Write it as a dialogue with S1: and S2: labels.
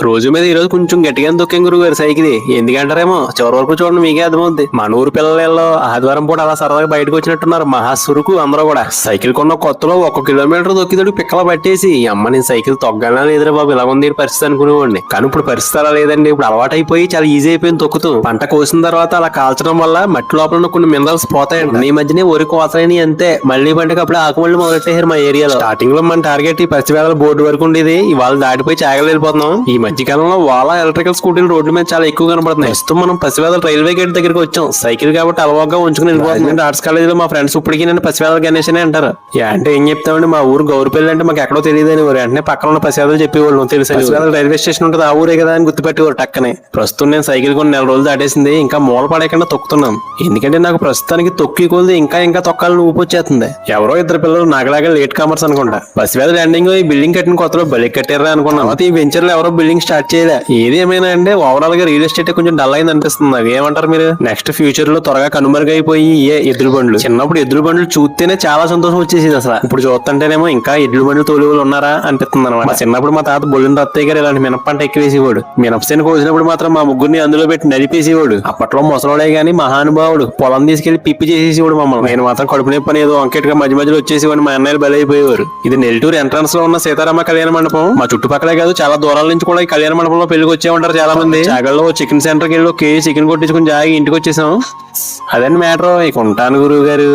S1: రోజు మీద ఈ రోజు కొంచెం గట్టిగా దొక్కాం గురువు గారు సైకిల్. ఎందుకంటారేమో చివరి వరకు చూడండి మీకే అర్థమవుద్ది. మన ఊరు పిల్లలలో ఆదివారం పూట అలా సరదాగా బయటకు వచ్చినట్టున్నారు మహాసురుకు అందరూ కూడా. సైకిల్ కొన్న కొత్తలో 1 కిలోమీటర్ దొక్కితోటి పిక్కల పట్టేసి అమ్మ నేను సైకిల్ తొక్కగానే లేదురా బాబు ఇలా ఉంది పరిస్థితి అనుకునేవాడిని. కానీ ఇప్పుడు పరిస్థితి అలా లేదండి. ఇప్పుడు అలవాటు అయిపోయి చాలా ఈజీ అయిపోయింది తొక్కుతూ. పంట కోసిన తర్వాత అలా కాల్చడం వల్ల మట్టి లోపల ఉన్న కొన్ని మినరల్స్ పోతాయండి. ఈ మధ్యనే వరి కోతలని అంతే మళ్ళీ పంటకి అప్పుడే ఆకుమల్లి మొదలెట్టారు మా ఏరియాలో. స్టార్టింగ్ లో మన టార్గెట్ ఈ పసివేళ బోర్డు వరకు ఉండేది. ఇవాళ దాటిపోయి చాగలు వెళ్ళిపోతున్నాం. ఈ మధ్య కాలంలో వాలా ఎలక్ట్రికల్ స్కూటీలు రోడ్ల మీద చాలా ఎక్కువ కనబడుతున్నాయి. ప్రస్తుతం మనం పసివేళ రైల్వే గేట్ దగ్గరికి వచ్చాం. సైకిల్ కాబట్టి అలవాటుగా ఉంచుకుని వెళ్ళిపోతుంది. ఆర్ట్స్ కాలేజ్ లో మా ఫ్రెండ్స్ ఇప్పటికీ నేను పసివేళ గణేష్ అని అంటారు. అంటే ఏం చెప్తామండి, మా ఊరు గౌరిపల్లి అంటే మాకు ఎక్కడో తెలియదని వెంటనే పక్కన ఉన్న పసివేళ చెప్పేవాళ్ళు. తెలుసు రైల్వే స్టేషన్ ఉంటుంది ఆ ఊరే కదా అని గుర్తుపెట్టేవారు టక్కనే. ప్రస్తుతం నేను సైకిల్ కొన్ని 4 రోజులు దాటేసింది. ఇంకా మూల పడేకుండా తొక్కుతున్నాం. ఎందుకంటే నాకు ప్రస్తుతానికి తొక్కి కొలిది ఇంకా తొక్కాలని ఊపొచ్చేస్తుంది. ఎవరో 2 పిల్లలు నాగలాగా లేట్ కామర్స్ అనుకుంటా. పసివేళ ల్యాండింగ్ ఈ బిల్డింగ్ కట్టిన కొత్తలో బలి కట్టారా అనుకున్నాం. ఈ వెంచర్ లో ఎవరో బిల్డింగ్ స్టార్ట్ చేయలే. ఏది ఏమైనా అంటే ఓవరాల్ గా రియల్ ఎస్టేట్ కొంచెం డల్ అయింది అనిపిస్తుంది. ఏమంటారు మీరు? నెక్స్ట్ ఫ్యూచర్ లో త్వరగా కనుమరుగైపోయి ఎద్దుల బండ్లు. చిన్నప్పుడు ఎద్దుల బండ్లు చూస్తేనే చాలా సంతోషం వచ్చేసింది అసలు. ఇప్పుడు చూస్తుంటేనేమో ఇంకా ఎద్దుల బండ్లు తోలువులు ఉన్నారా అనిపిస్తుంది అనమాట. చిన్నప్పుడు మా తాత బొల్లిన రత్తయ్య గారు ఇలాంటి మినపంట ఎక్కివేసేవాడు. మినపసేను కోసినప్పుడు మాత్రం మా ముగ్గురిని అందులో పెట్టి నడిపేసేవాడు. అప్పట్లో ముసలోడే గాని మహానుభావుడు పొలం తీసుకెళ్లి పిప్పి చేసేసేవాడు మమ్మల్ని. నేను మాత్రం కడుపు నొప్పి అని ఏదో అంకెట్గా మధ్య మధ్యలో వచ్చేసేవాడు. మా అన్నయ్యలు బలైపోయేవారు. ఇది నెల్లూరు ఎంట్రన్స్ లో ఉన్న సీతారామ కళ్యాణ మండపం. మా చుట్టుపక్కలే కాదు చాలా దూరాల నుంచి కూడా ఈ కళ్యాణ మండపంలో పెళ్లికి వచ్చే ఉంటారు చాలా మంది. చాగల్లో చికెన్ సెంటర్కి వెళ్ళి కేజీ చికెన్ కొట్టించుకుని జాగి ఇంటికి వచ్చేసాం. అదండి మ్యాటర్. ఇక ఉంటాను గురువు గారు.